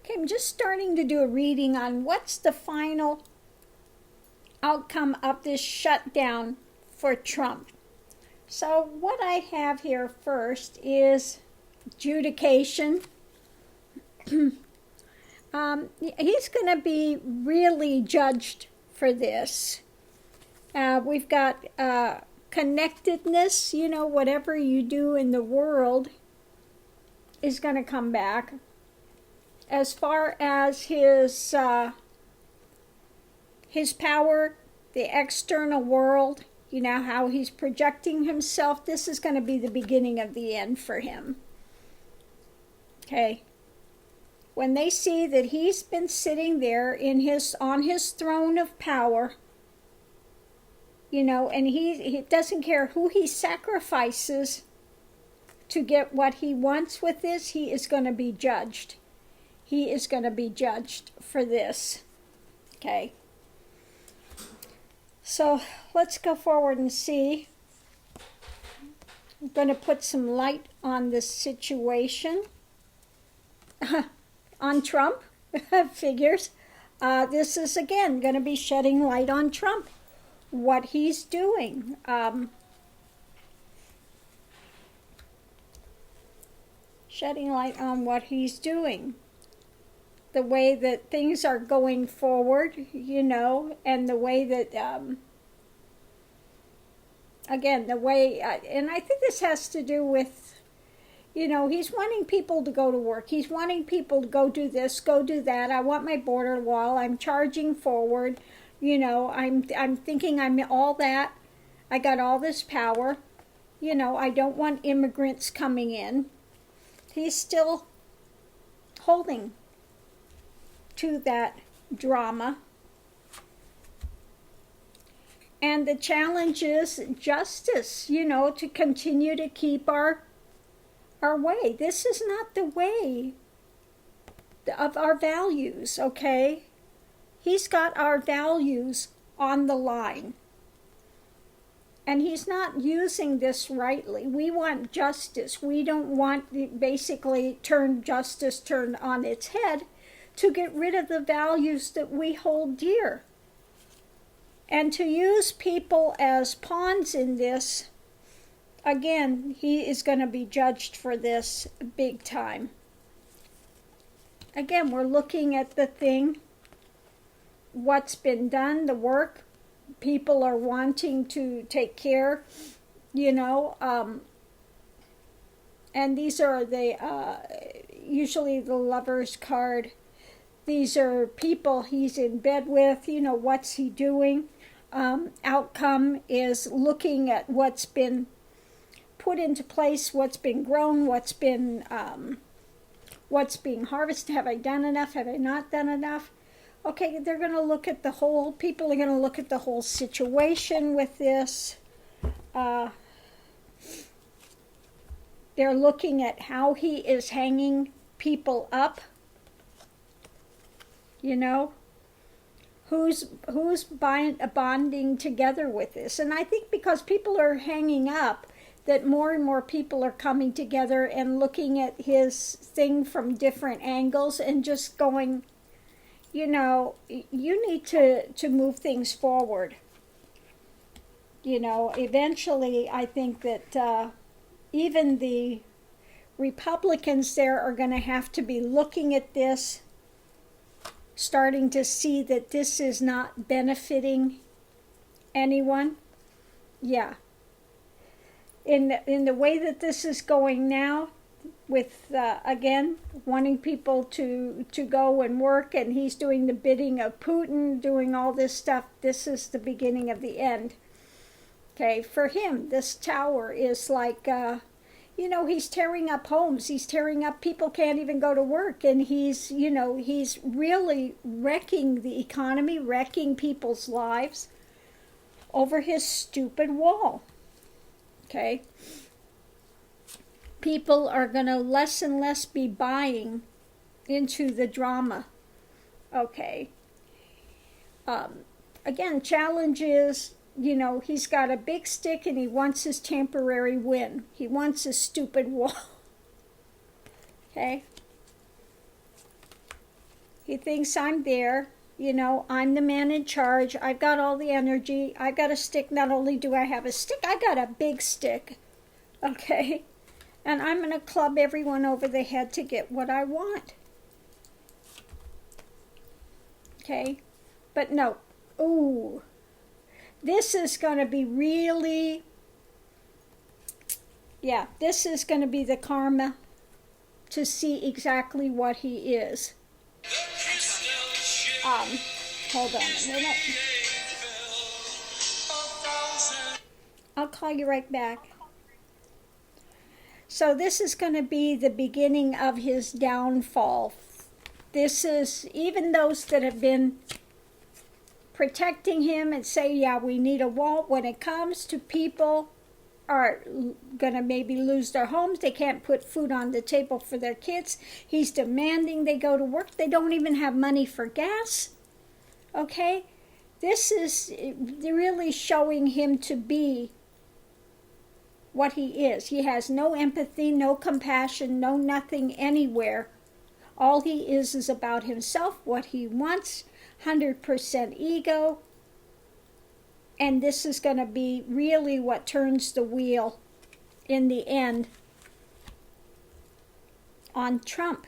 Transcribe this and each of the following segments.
Okay, I'm just starting to do a reading on what's the final outcome of this shutdown for Trump. So what I have here first is adjudication. He's going to be really judged for this. We've got connectedness, whatever you do in the world is going to come back. As far as his power, the external world, how he's projecting himself, this is going to be the beginning of the end for him. Okay. When they see that he's been sitting there on his throne of power, and he doesn't care who he sacrifices to get what he wants with this, he is going to be judged. He is going to be judged for this. Okay. So let's go forward and see. I'm going to put some light on this situation. On Trump, figures. This is, again, going to be shedding light on Trump. What he's doing. Shedding light on what he's doing. The way that things are going forward, and the way that, again, the way, and I think this has to do with, he's wanting people to go to work. He's wanting people to go do this, go do that. I want my border wall. I'm charging forward. I'm thinking I'm all that. I got all this power. I don't want immigrants coming in. He's still holding to that drama. And the challenge is justice, to continue to keep our way. This is not the way of our values, okay? He's got our values on the line. And he's not using this rightly. We want justice. We don't want basically justice turned on its head to get rid of the values that we hold dear. And to use people as pawns in this, again, he is going to be judged for this big time. Again, we're looking at the thing, what's been done, the work. People are wanting to take care, and these are usually the Lover's card. These are people he's in bed with, what's he doing? Outcome is looking at what's been put into place, what's been grown, what's being harvested. Have I done enough? Have I not done enough? Okay, they're going to look at people are going to look at the whole situation with this. They're looking at how he is hanging people up. Who's bonding together with this. And I think because people are hanging up, that more and more people are coming together and looking at his thing from different angles and just going, you need to move things forward. Eventually I think that even the Republicans there are going to have to be looking at this, starting to see that this is not benefiting anyone. Yeah. In the way that this is going now, with, again, wanting people to go and work, and he's doing the bidding of Putin, doing all this stuff, this is the beginning of the end. Okay, for him, this tower is like, he's tearing up homes, he's tearing up, people can't even go to work, and he's really wrecking the economy, wrecking people's lives over his stupid wall. Okay? People are going to less and less be buying into the drama. Okay. Again, challenge is, he's got a big stick and he wants his temporary win. He wants his stupid wall. Okay. He thinks I'm there. You know, I'm the man in charge. I've got all the energy. I've got a stick. Not only do I have a stick, I got a big stick. Okay? And I'm going to club everyone over the head to get what I want. Okay? But no. Ooh. This is going to be really... Yeah, this is going to be the karma to see exactly what he is. Hold on a minute. I'll call you right back. So this is going to be the beginning of his downfall. This is, even those that have been protecting him and say, yeah, we need a wall, when it comes to people are going to maybe lose their homes, they can't put food on the table for their kids, he's demanding they go to work, they don't even have money for gas. Okay? This is really showing him to be what he is. He has no empathy, no compassion, no nothing anywhere. All he is about himself, what he wants, 100% ego. And this is going to be really what turns the wheel in the end on Trump.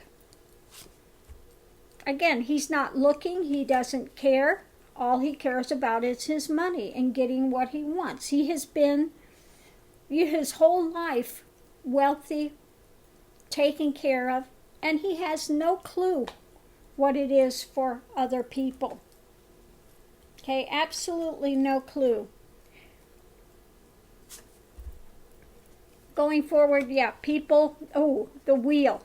Again, he's not looking, he doesn't care. All he cares about is his money and getting what he wants. He has been his whole life wealthy, taken care of, and he has no clue what it is for other people. Okay, absolutely no clue. Going forward, yeah, people, oh, the wheel.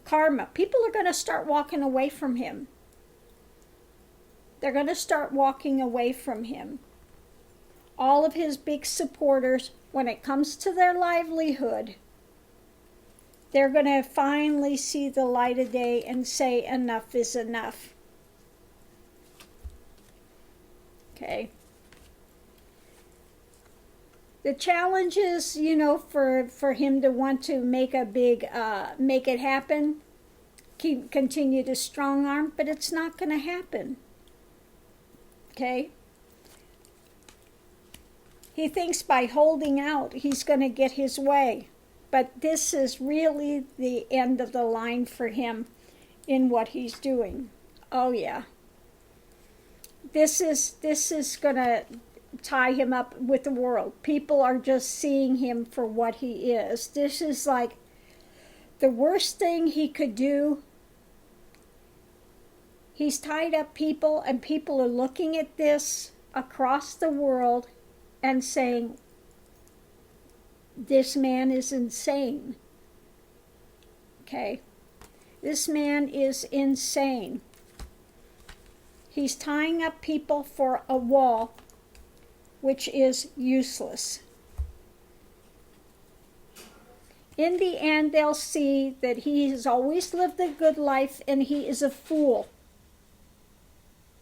Karma. People are going to start walking away from him. They're going to start walking away from him. All of his big supporters, when it comes to their livelihood, they're going to finally see the light of day and say enough is enough. Okay. The challenge is, you know, for him to want to make a big, make it happen, continue to strong arm, but it's not going to happen. Okay? He thinks by holding out, he's going to get his way. But this is really the end of the line for him in what he's doing. Oh, yeah. This is going to tie him up with the world. People are just seeing him for what he is. This is like the worst thing he could do. He's tied up people, and people are looking at this across the world and saying, this man is insane. Okay? This man is insane. He's tying up people for a wall, which is useless. In the end, they'll see that he has always lived a good life and he is a fool.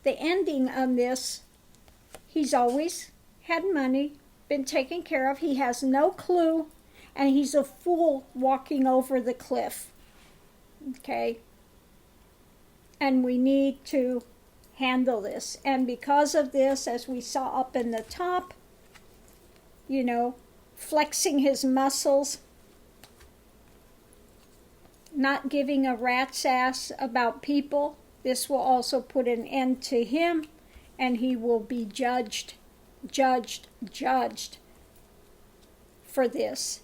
The ending on this, he's always had money, been taken care of, he has no clue, and he's a fool walking over the cliff. Okay? And we need to handle this. And because of this, as we saw up in the top, you know, flexing his muscles, not giving a rat's ass about people, this will also put an end to him, and he will be judged for this.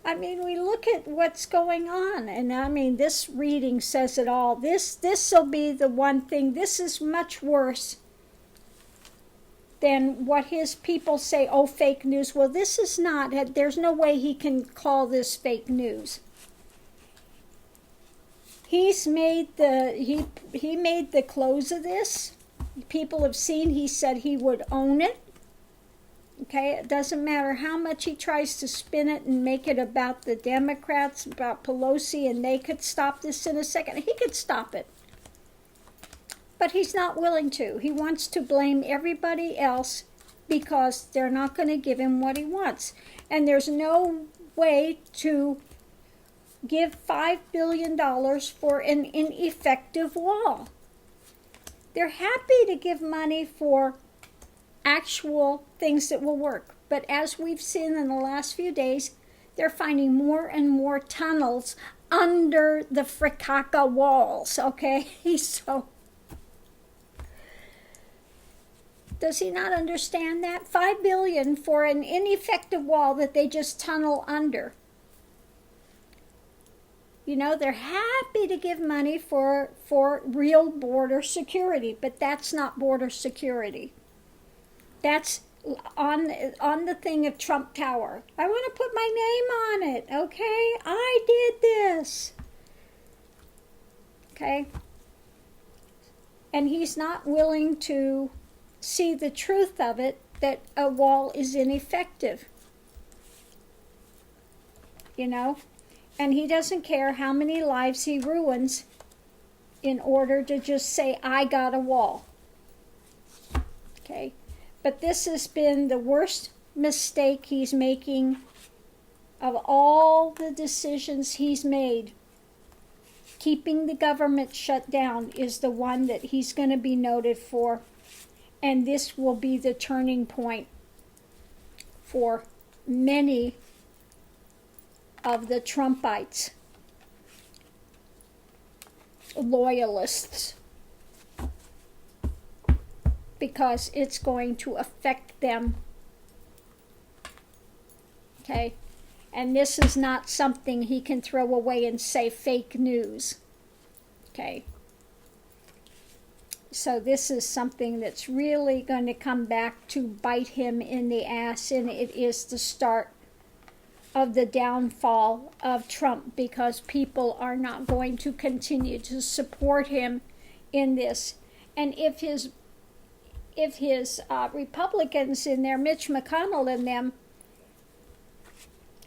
I mean, we look at what's going on, and I mean, this reading says it all. This will be the one thing. This is much worse than what his people say, oh, fake news. Well, this is not. There's no way he can call this fake news. He's made he made the close of this. People have seen, he said he would own it. Okay, it doesn't matter how much he tries to spin it and make it about the Democrats, about Pelosi, and they could stop this in a second. He could stop it. But he's not willing to. He wants to blame everybody else because they're not going to give him what he wants. And there's no way to give $5 billion for an ineffective wall. They're happy to give money for actual things that will work. But as we've seen in the last few days, they're finding more and more tunnels under the fricaka walls, okay? So, does he not understand that? $5 billion for an ineffective wall that they just tunnel under. You know, they're happy to give money for real border security, but that's not border security. That's on the thing of Trump Tower. I want to put my name on it, okay? I did this. Okay? And he's not willing to see the truth of it, that a wall is ineffective. You know? And he doesn't care how many lives he ruins in order to just say, I got a wall. Okay? But this has been the worst mistake he's making of all the decisions he's made. Keeping the government shut down is the one that he's going to be noted for. And this will be the turning point for many of the Trumpites, loyalists, because it's going to affect them. Okay? And this is not something he can throw away and say fake news. Okay? So this is something that's really going to come back to bite him in the ass, and it is the start of the downfall of Trump, because people are not going to continue to support him in this. And if his Republicans in there, Mitch McConnell and them,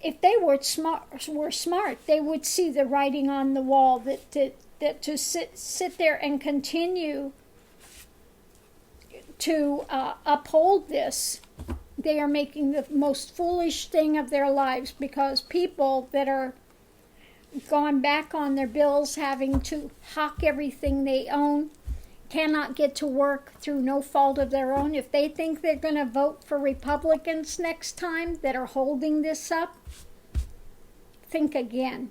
if they were smart, they would see the writing on the wall that to sit there and continue to uphold this. They are making the most foolish thing of their lives, because people that are gone back on their bills, having to hawk everything they own, cannot get to work through no fault of their own. If they think they're going to vote for Republicans next time that are holding this up, think again.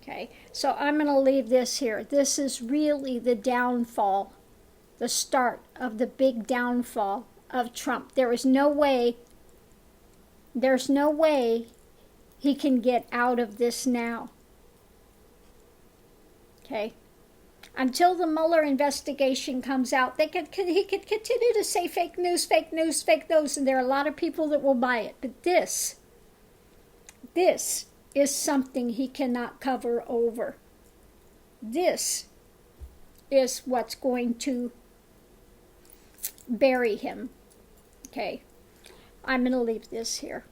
Okay, so I'm going to leave this here. This is really the downfall, the start of the big downfall of Trump. There's no way he can get out of this now. Okay? Until the Mueller investigation comes out, he could continue to say fake news, fake news, fake news, and there are a lot of people that will buy it. But this is something he cannot cover over. This is what's going to bury him. Okay, I'm going to leave this here.